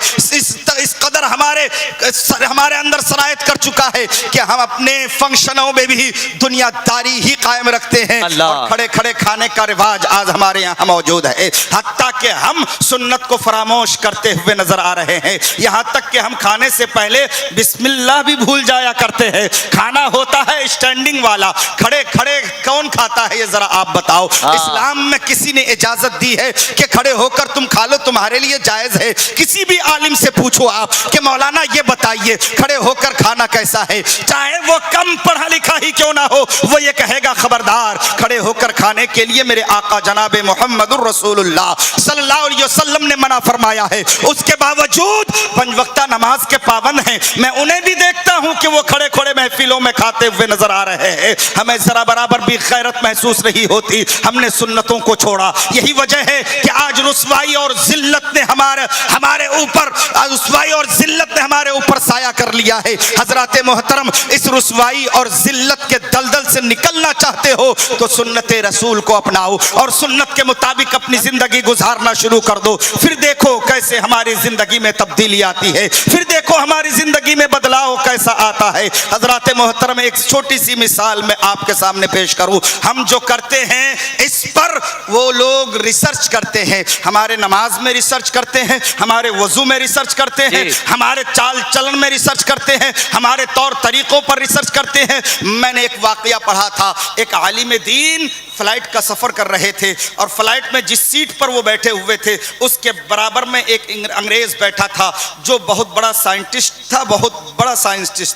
اس قدر ہمارے اندر سرایت کر چکا ہے کہ ہم اپنے فنکشنوں میں بھی دنیا داری ہی قائم رکھتے ہیں اور کھڑے کھڑے کھانے کا رواج آج ہمارے یہاں موجود ہے، حتیٰ کہ ہم سنت کو فراموش کرتے ہوئے نظر آ رہے ہیں، یہاں تک کہ ہم کھانے سے پہلے بسم اللہ بھی بھول جایا کرتے ہیں۔ کھانا ہوتا ہے اسٹینڈنگ والا، کھڑے کھڑے کون کھاتا ہے یہ ذرا آپ بتاؤ؟ اسلام میں کسی نے اجازت دی ہے کہ کھڑے ہو کر تم کھا لو، تمہارے لیے جائز ہے؟ کسی بھی عالم سے پوچھو آپ کہ مولانا یہ بتا بتائیے کھڑے ہو کر کھانا کیسا ہے؟ چاہے وہ کم پڑھا لکھا ہی کیوں نہ ہو، وہ یہ کہے گا خبردار کھڑے ہو کر کھانے کے لیے میرے آقا جناب محمد الرسول اللہ صلی اللہ علیہ وسلم نے منع فرمایا ہے۔ اس کے باوجود 5 وقتہ نماز کے پابند ہیں، میں انہیں بھی دیکھتا ہوں کہ وہ کھڑے کھڑے محفلوں میں کھاتے ہوئے نظر آ رہے ہیں، ہمیں ذرا برابر بھی غیرت محسوس نہیں ہوتی، ہم نے سنتوں کو چھوڑا۔ یہی وجہ ہے کہ آج رسوائی اور ذلت نے ہمارے اوپر سایہ کر لیا ہے۔ حضرات محترم، اس رسوائی اور ذلت کے دلدل سے نکلنا چاہتے ہو تو سنت رسول کو اپناؤ اور سنت کے مطابق اپنی زندگی گزارنا شروع کر دو، پھر دیکھو کیسے ہماری زندگی میں تبدیلی آتی ہے، پھر دیکھو ہماری زندگی میں بدلاؤ کیسا آتا ہے۔ حضرات محترم، ایک چھوٹی سی مثال میں آپ کے سامنے پیش کروں۔ ہم جو کرتے ہیں اس پر وہ لوگ ریسرچ کرتے ہیں، ہمارے نماز میں ریسرچ کرتے ہیں، ہمارے وضو میں ریسرچ کرتے ہیں، ہمارے چال چلن میں ریسرچ کرتے ہیں، ہمارے طور طریقوں پر ریسرچ کرتے ہیں۔ میں نے ایک واقعہ پڑھا تھا، ایک عالم دین فلائٹ کا سفر کر رہے تھے اور فلائٹ میں جس سیٹ پر وہ بیٹھے ہوئے تھے اس کے برابر میں ایک انگریز بیٹھا تھا جو بہت بڑا سائنٹسٹ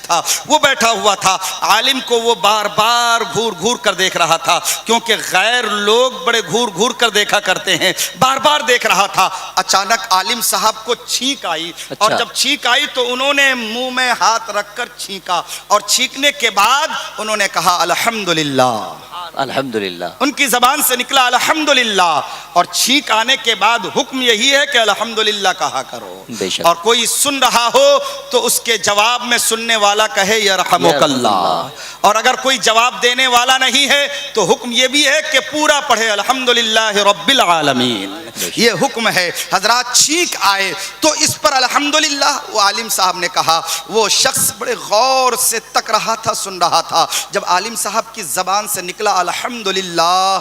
تھا، وہ بیٹھا ہوا تھا۔ عالم کو وہ بار بار گھور گھور کر دیکھ رہا تھا، کیونکہ غیر لوگ بڑے گھور گھور کر دیکھا کرتے ہیں، بار بار دیکھ رہا تھا۔ اچانک عالم صاحب کو چھینک آئی اور جب چھینک آئی تو انہوں نے منہ میں ہاتھ رکھ کر چھینکا اور چھینکنے کے بعد انہوں نے کہا الحمدللہ، الحمدللہ، ان کی زبان سے نکلا الحمدللہ، اور چھینک آنے کے بعد حکم یہی ہے کہ الحمدللہ کہا کرو، اور کوئی سن رہا ہو تو اس کے جواب میں سننے والا کہے یرحمک اللہ، اور اگر کوئی جواب دینے والا نہیں ہے تو حکم یہ بھی ہے کہ پورا پڑھے الحمدللہ رب العالمین، یہ حکم ہے۔ حضرات چھینک آئے تو اس پر الحمدللہ، وہ عالم صاحب نے کہا، وہ شخص بڑے غور سے تک رہا تھا، سن رہا تھا، جب عالم صاحب کی زبان سے نکلا الحمدللہ،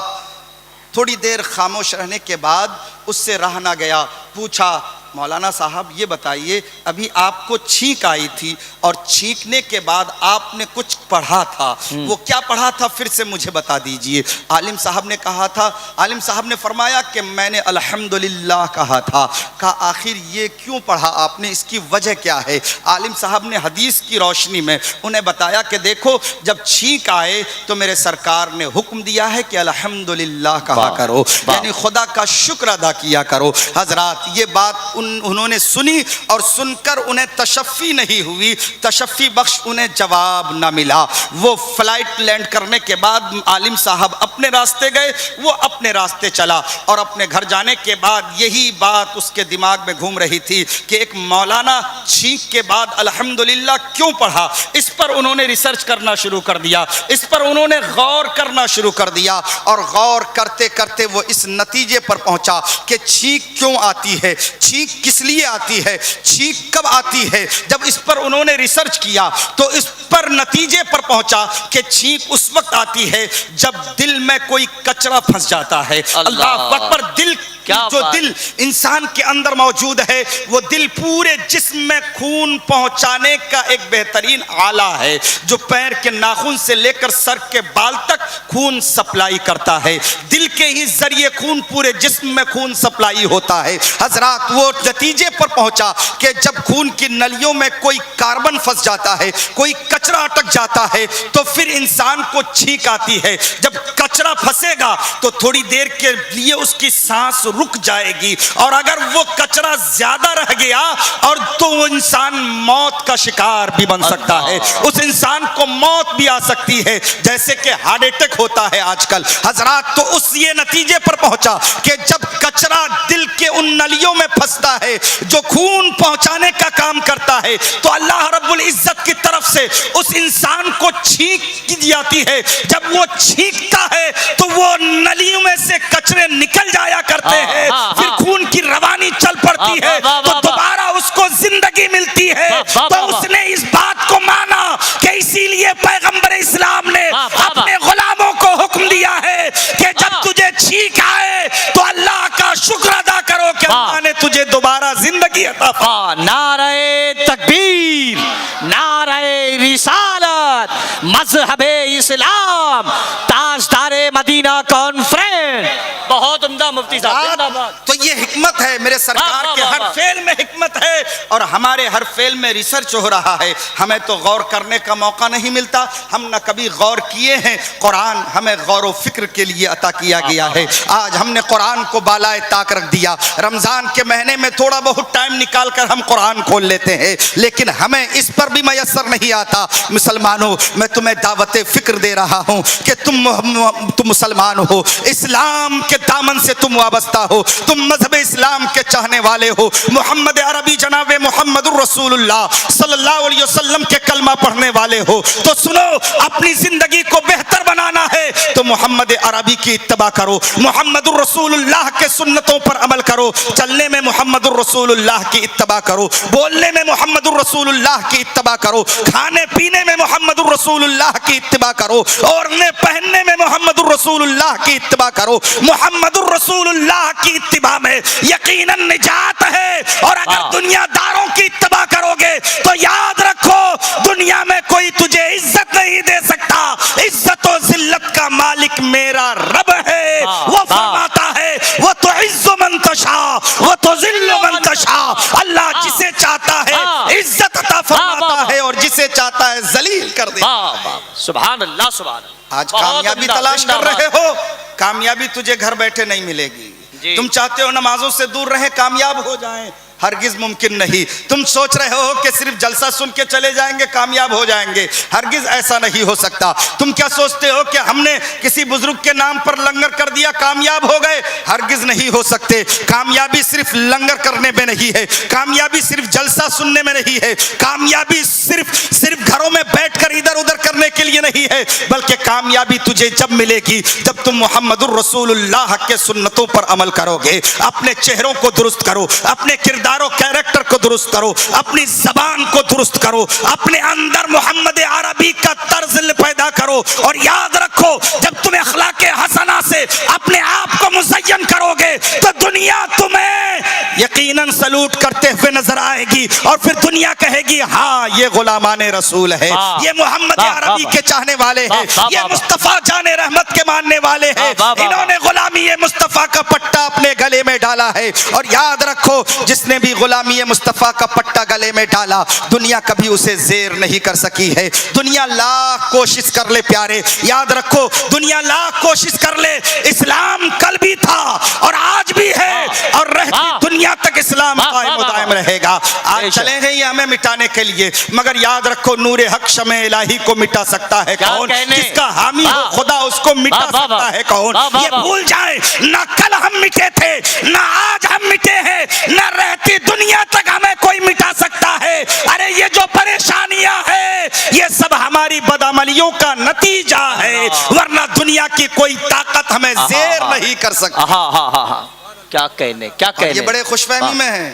تھوڑی دیر خاموش رہنے کے بعد اس سے رہا نہ گیا، پوچھا مولانا صاحب یہ بتائیے ابھی آپ کو چھینک آئی تھی اور چھینکنے کے بعد آپ نے کچھ پڑھا تھا، وہ کیا پڑھا تھا پھر سے مجھے بتا دیجئے۔ عالم صاحب نے کہا تھا، عالم صاحب نے فرمایا کہ میں نے الحمدللہ کہا تھا۔ کہا آخر یہ کیوں پڑھا آپ نے، اس کی وجہ کیا ہے؟ عالم صاحب نے حدیث کی روشنی میں انہیں بتایا کہ دیکھو جب چھینک آئے تو میرے سرکار نے حکم دیا ہے کہ الحمدللہ کہا کرو، یعنی خدا کا شکر ادا کیا کرو۔ حضرات یہ بات انہوں نے سنی اور سن کر انہیں تشفی نہیں ہوئی، تشفی بخش انہیں جواب نہ ملا۔ وہ فلائٹ لینڈ کرنے کے بعد عالم صاحب اپنے راستے گئے، وہ اپنے راستے چلا، اور اپنے گھر جانے کے بعد یہی بات اس کے دماغ میں گھوم رہی تھی کہ ایک مولانا چھینک کے بعد الحمدللہ کیوں پڑھا۔ اس پر انہوں نے ریسرچ کرنا شروع کر دیا، اس پر انہوں نے غور کرنا شروع کر دیا، اور غور کرتے کرتے وہ اس نتیجے پر پہنچا کہ چھینک کیوں آتی ہے، چھینک کس لیے آتی ہے، چھینک کب آتی ہے۔ جب اس پر انہوں نے ریسرچ کیا تو اس پر نتیجے پر پہنچا کہ چھینک اس وقت آتی ہے جب دل میں کوئی کچرا پھنس جاتا ہے۔ اللہ اکبر، دل جو دل انسان کے اندر موجود ہے وہ دل پورے جسم میں خون پہنچانے کا ایک بہترین آلہ ہے، جو پیر کے ناخن سے لے کر سر کے بال تک خون سپلائی کرتا ہے، دل کے ہی ذریعے خون پورے جسم میں خون سپلائی ہوتا ہے۔ حضرات وہ نتیجے پر پہنچا کہ جب خون کی نلیوں میں کوئی کاربن پھنس جاتا ہے، کوئی کچرا اٹک جاتا ہے تو پھر انسان کو چھینک آتی ہے۔ جب کچرا پھنسے گا تو تھوڑی دیر کے لیے اس کی سانس رک جائے گی، اور اگر وہ کچرا زیادہ رہ گیا اور تو وہ انسان موت کا شکار بھی بن سکتا ہے، اس انسان کو موت بھی آ سکتی ہے، جیسے کہ ہارٹ اٹیک ہوتا ہے آج کل۔ حضرات تو اس یہ نتیجے پر پہنچا کہ جب کچرا دل کے ان نلیوں میں پھنستا ہے جو خون پہنچانے کا کام کرتا ہے تو اللہ رب العزت کی طرف سے اس انسان کو چھینک کی جاتی ہے۔ جب وہ چھینکتا ہے تو وہ نلیوں میں سے کچرے نکل جایا کرتے ہیں، پھر خون کی روانی چل پڑتی ہے تو دوبارہ اس کو زندگی ملتی ہے۔ تو اس نے اس بات کو مانا کہ اسی لیے پیغمبر اسلام نے اپنے غلاموں کو حکم دیا ہے کہ جب تجھے چھینک آئے تو اللہ کا شکر ادا کرو کہ اللہ نے تجھے دوبارہ زندگی عطا فرمائی۔ نعرہ تکبیر، نعرہ رسالت، مذہب اسلام، تاجدار مدینہ کانفرنس، بہت زندہ مفتی صاحب زندہ باد. تو یہ حکمت ہے میرے سرکار واہ، کے واہ، ہر واہ. فعل میں حکمت ہے، اور ہمارے ہر فعل میں ریسرچ ہو رہا ہے. ہمیں تو غور کرنے کا موقع نہیں ملتا، ہم نہ کبھی غور کیے ہیں. قرآن ہمیں غور و فکر کے لیے عطا کیا گیا ہے. آج ہم نے قرآن کو بالائے طاق رکھ دیا. رمضان کے مہینے میں تھوڑا بہت ٹائم نکال کر ہم قرآن کھول لیتے ہیں، لیکن ہمیں اس پر بھی میسر نہیں آتا. مسلمانوں، میں تمہیں دعوت فکر دے رہا ہوں کہ تم مسلمان ہو، اسلام کے دامن سے تم وابستہ ہو، تم مذہب اسلام کے چاہنے والے ہو، محمد عربی جناب محمد الرسول اللہ صلی اللہ علیہ وسلم کے کلمہ پڑھنے والے ہو، تو سنو، اپنی زندگی کو بہتر بنانا ہے تو محمد عربی کی اتباع کرو، محمد الرسول اللہ کے سنتوں پر عمل کرو، چلنے میں محمد الرسول اللہ کی اتباع کرو، بولنے میں محمد الرسول اللہ کی اتباع کرو، کھانے پینے میں محمد الرسول اللہ کی اتباع کرو، اوڑھنے پہننے میں محمد الرسول اللہ کی اتباع کرو. محمد الرسول اللہ کی اتباع میں یقیناً نجات ہے. اور اگر دنیا داروں کی اتباع کرو گے تو یاد رکھو، دنیا میں کوئی تجھے عزت نہیں دے سکتا. عزت و ذلت کا مالک میرا رب ہے. وہ فرماتا ہے وہ تو عز من تشاء وہ تو ذل من تشاء. اللہ جسے چاہتا ہے عزت عطا فرماتا ہے اور جسے چاہتا ہے ذلیل کر دیتا ہے. سبحان اللہ سبحان اللہ. آج کامیابی تلاش کر رہے ہو، کامیابی تجھے گھر بیٹھے نہیں ملے گی. تم چاہتے ہو نمازوں سے دور رہیں، کامیاب ہو جائیں، ہرگز ممکن نہیں. تم سوچ رہے ہو کہ صرف جلسہ سن کے چلے جائیں گے کامیاب ہو جائیں گے، ہرگز ایسا نہیں ہو سکتا. تم کیا سوچتے ہو کہ ہم نے کسی بزرگ کے نام پر لنگر کر دیا کامیاب ہو گئے؟ ہرگز نہیں ہو سکتے. کامیابی صرف لنگر کرنے میں نہیں ہے، کامیابی صرف جلسہ سننے میں نہیں ہے، کامیابی صرف گھروں میں بیٹھ کر ادھر ادھر کرنے کے لیے نہیں ہے، بلکہ کامیابی تجھے جب ملے گی جب تم محمد الرسول اللہ کے سنتوں پر عمل کرو گے. اپنے چہروں کو درست کرو، اپنے کردار و کیریکٹر کو درست کرو، اپنی زبان کو درست کرو، اپنے اندر محمد عربی کا طرز پیدا کرو. اور یاد رکھو، جب تم اخلاق حسنہ سے اپنے آپ کو مزین کرو گے تو دنیا تمہیں یقیناً سلوٹ کرتے ہوئے نظر آئے گی، اور پھر دنیا کہے گی ہاں یہ غلامان رسول ہے، یہ محمد عربی کے چاہنے والے ہیں، یہ مصطفیٰ جان رحمت کے ماننے والے ہیں، انہوں نے غلامی مصطفیٰ کا پٹا اپنے گلے میں ڈالا ہے. اور یاد رکھو، جس نے بھی غلامی مصطفیٰ کا پٹا گلے میں ڈالا، دنیا کبھی اسے زیر نہیں کر سکی ہے. دنیا لاکھ کوشش کر لے پیارے، یاد رکھو، دنیا لاکھ کوشش کر لے، اسلام کل بھی تھا اور آج بھی ہے اور رہتی دنیا تک اسلام قائم و دائم رہے گا. آج چلے گئے ہمیں مٹانے کے لیے، مگر یاد رکھو نور حق شمع الہی کو مٹا سکتا ہے کون؟ جس کا حامی ہو خدا اس کو مٹا سکتا ہے کون؟ یہ بھول جائیں، نہ کل ہم مٹے تھے، نہ آج ہم مٹے ہیں، نہ رہتی دنیا تک ہمیں کوئی مٹا سکتا ہے. ارے یہ جو پریشانیاں ہیں یہ سب ہماری بدعملیوں کا نتیجہ ہے، ورنہ دنیا کی کوئی طاقت ہمیں زیر نہیں کر سکتی. کیا کہنے کیا کہنے. یہ بڑے خوش فہمی میں ہیں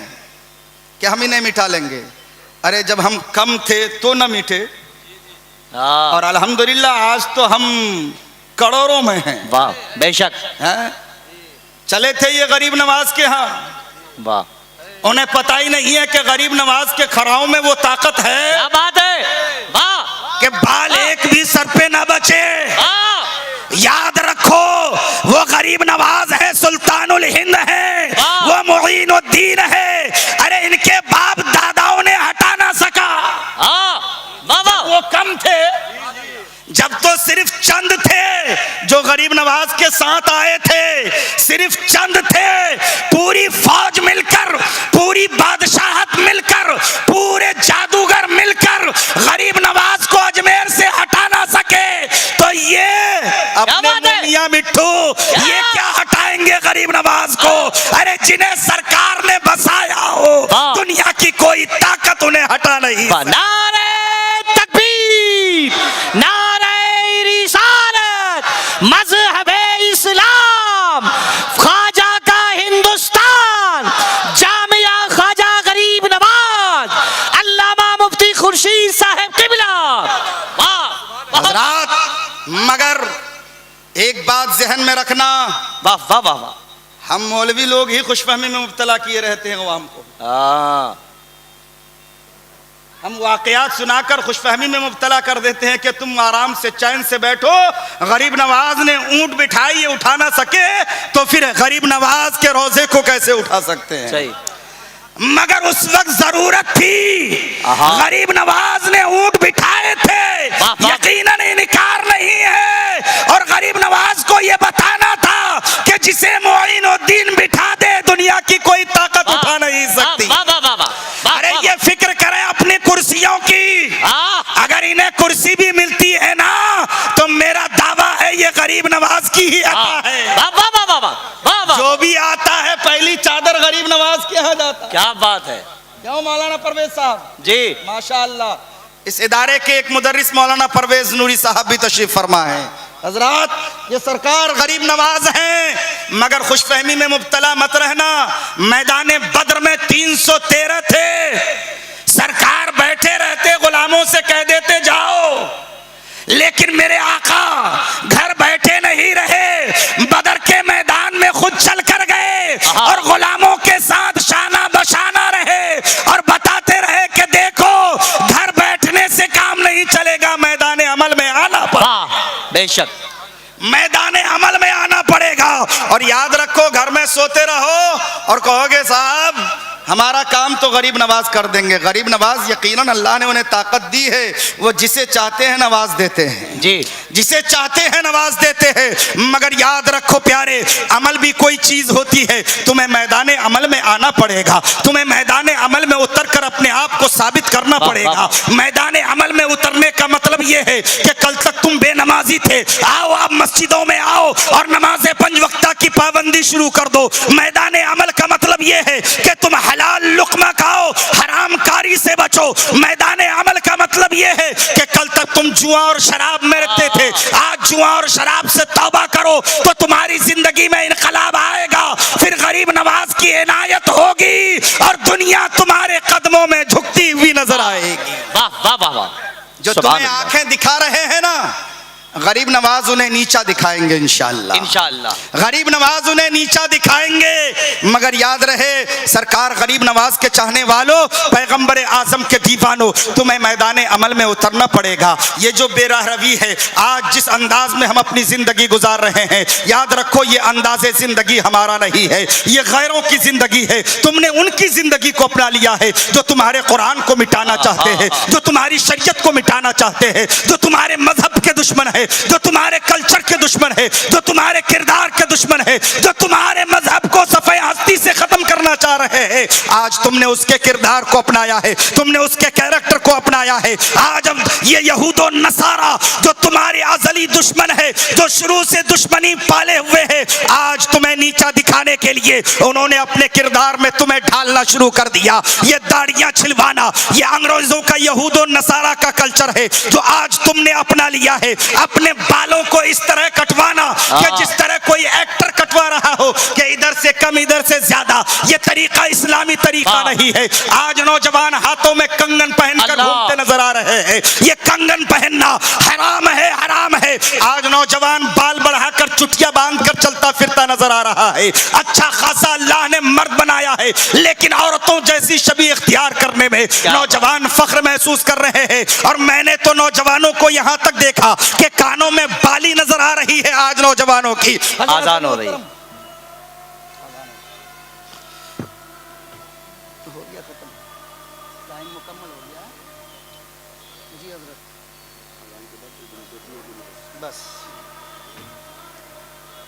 کہ ہم انہیں مٹا لیں گے. ارے جب ہم کم تھے تو نہ مٹے، اور الحمدللہ آج تو ہم کروڑوں میں ہیں. واہ بے شک. چلے تھے یہ غریب نواز کے ہاں، واہ، انہیں پتہ ہی نہیں ہے کہ غریب نواز کے کھراؤں میں وہ طاقت ہے. کیا بات ہے، واہ، کہ بال ایک بھی سر پہ نہ بچے. یاد رکھو، وہ غریب نواز ہے، سلطان الہند ہے، وہ معین الدین ہے. ارے ان کے باپ داداؤں نے ہٹا نہ سکا. وہ کم تھے، جب تو صرف چند تھے جو غریب نواز کے ساتھ آئے تھے، صرف چند تھے. پوری فوج مل کر، پوری بادشاہت مل کر، پورے جادوگر مل کر غریب نواز کو اجمیر سے ہٹا نہ سکے تو یہ اپنے میاں مٹھو یہ کیا ہٹائیں گے غریب نواز کو؟ ارے جنہیں سرکار نے بسایا ہو، دنیا کی کوئی طاقت انہیں ہٹا نہیں. نعرہ تکبیر، نعرہ رسالت، مذہب اسلام، خواجہ کا ہندوستان، جامعہ خواجہ غریب نواز، علامہ مفتی خورشید صاحب قبلہ. حضرات، مگر ایک بات ذہن میں رکھنا، واہ واہ واہ واہ، ہم مولوی لوگ ہی خوش فہمی میں مبتلا کیے رہتے ہیں عوام کو. ہم واقعات سنا کر خوش فہمی میں مبتلا کر دیتے ہیں کہ تم آرام سے چین سے بیٹھو. غریب نواز نے اونٹ بٹھائی یہ اٹھا نہ سکے تو پھر غریب نواز کے روزے کو کیسے اٹھا سکتے ہیں؟ صحیح. مگر اس وقت ضرورت تھی, غریب نواز نے اونٹ بٹھائے تھے, یقیناً انکار نہیں ہے. اور غریب نواز کو یہ بتانا تھا کہ جسے معین الدین بٹھا دے دنیا کی کوئی طاقت اٹھا نہیں سکتی. ارے یہ فکر کریں اپنی کرسیوں کی, اگر انہیں کرسی بھی ملتی ہے نا تو میرا دعویٰ ہے یہ غریب نواز کی ہی عطا ہے. جو بھی آتا ہے پہلی چادر غریب نواز کے یہاں جاتا ہے. کیا بات ہے. کیوں مولانا پرویز صاحب جی ماشاءاللہ اس ادارے کے ایک مدرس مولانا پرویز نوری صاحب بھی تشریف فرما ہے. حضرات یہ سرکار غریب نواز ہیں, مگر خوش فہمی میں مبتلا مت رہنا. میدان بدر میں 313 تھے, سرکار بیٹھے رہتے غلاموں سے کہہ دیتے جاؤ, لیکن میرے آقا گھر بیٹھے نہیں رہے, بدر کے میدان میں خود چل کر گئے اور غلاموں کے ساتھ شانہ بشانہ رہے اور بتاتے رہے کہ دیکھو گھر بیٹھنے سے کام نہیں چلے گا, میدان عمل میں آنا پڑا. بے شک میدان عمل میں آنا پڑے گا. اور یاد رکھو گھر میں سوتے رہو اور کہو گے صاحب ہمارا کام تو غریب نواز کر دیں گے. غریب نواز یقیناً اللہ نے انہیں طاقت دی ہے, وہ جسے چاہتے ہیں نواز دیتے ہیں جی, جسے چاہتے ہیں نواز دیتے ہیں. مگر یاد رکھو پیارے, عمل بھی کوئی چیز ہوتی ہے. تمہیں میدان عمل میں آنا پڑے گا, تمہیں میدان عمل میں اتر کر اپنے آپ کو ثابت کرنا پڑے گا. میدان عمل میں اترنے کا مطلب یہ ہے کہ کل تک تم بے نمازی تھے, آؤ آپ مسجدوں میں آؤ اور نماز 5 وقتہ کی پابندی شروع کر دو. میدان عمل کا مطلب یہ ہے کہ تم حلال لقمہ کھاؤ, حرام کاری سے بچو. میدان عمل کا مطلب یہ ہے کہ کل تک تم جوا اور شراب میں رہتے تھے, آج جوا اور شراب سے توبہ کرو تو تمہاری زندگی میں انقلاب آئے گا. پھر غریب نواز کی عنایت ہوگی اور دنیا تمہارے قدموں میں جھکتی ہوئی نظر آئے گی. واہ واہ واہ. جو تمہیں آنکھیں دکھا رہے ہیں نا, غریب نواز انہیں نیچا دکھائیں گے انشاءاللہ. انشاءاللہ غریب نواز انہیں نیچا دکھائیں گے. مگر یاد رہے سرکار غریب نواز کے چاہنے والوں, پیغمبر اعظم کے دیوانوں, تمہیں میدان عمل میں اترنا پڑے گا. یہ جو بے راہ روی ہے آج جس انداز میں ہم اپنی زندگی گزار رہے ہیں, یاد رکھو یہ انداز زندگی ہمارا نہیں ہے, یہ غیروں کی زندگی ہے. تم نے ان کی زندگی کو اپنا لیا ہے جو تمہارے قرآن کو مٹانا چاہتے ہیں, جو تمہاری شریعت کو مٹانا چاہتے ہیں, جو تمہارے مذہب کے دشمن ہے, جو تمہارے کلچر کے دشمن ہے, جو تمہارے کردار کے دشمن ہے, جو تمہارے مذہب کو صفحہ ہستی سے ختم کرنا چاہ رہے ہیں. آج تم نے اس کے کردار کو اپنایا ہے, تم نے اس کے کیریکٹر کو اپنایا ہے. آج اب یہ یہود و نصارہ جو تمہارے ازلی دشمن ہے, جو شروع سے دشمنی پالے ہوئے ہیں, آج تمہیں نیچا دکھانے کے لیے انہوں نے اپنے کردار میں تمہیں ڈھالنا شروع کر دیا. یہ داڑیاں چھلوانا یہ انگریزوں کا یہود و نصارہ کا کلچر ہے جو آج تم نے اپنا لیا ہے. اپنے بالوں کو اس طرح کٹوانا کہ جس طرح کوئی ایکٹر کٹوا رہا ہو کہ ادھر سے کم ادھر سے زیادہ. یہ طریقہ اسلامی طریقہ نہیں ہے. آج نوجوان ہاتھوں میں کنگن پہن کر گھومتے نظر آ رہے ہیں. یہ کنگن پہننا حرام ہے, حرام ہے. آج نوجوان بال بڑھا کر چٹیا باندھ کر چلتا پھرتا نظر آ رہا ہے. اچھا خاصا اللہ نے مرد بنایا ہے, لیکن عورتوں جیسی شبیہ اختیار کرنے میں نوجوان فخر محسوس کر رہے ہیں. اور میں نے تو نوجوانوں کو یہاں تک دیکھا کہ کانوں میں بالی نظر آ رہی ہے آج نوجوانوں کی. آزان ہو رہی ہے.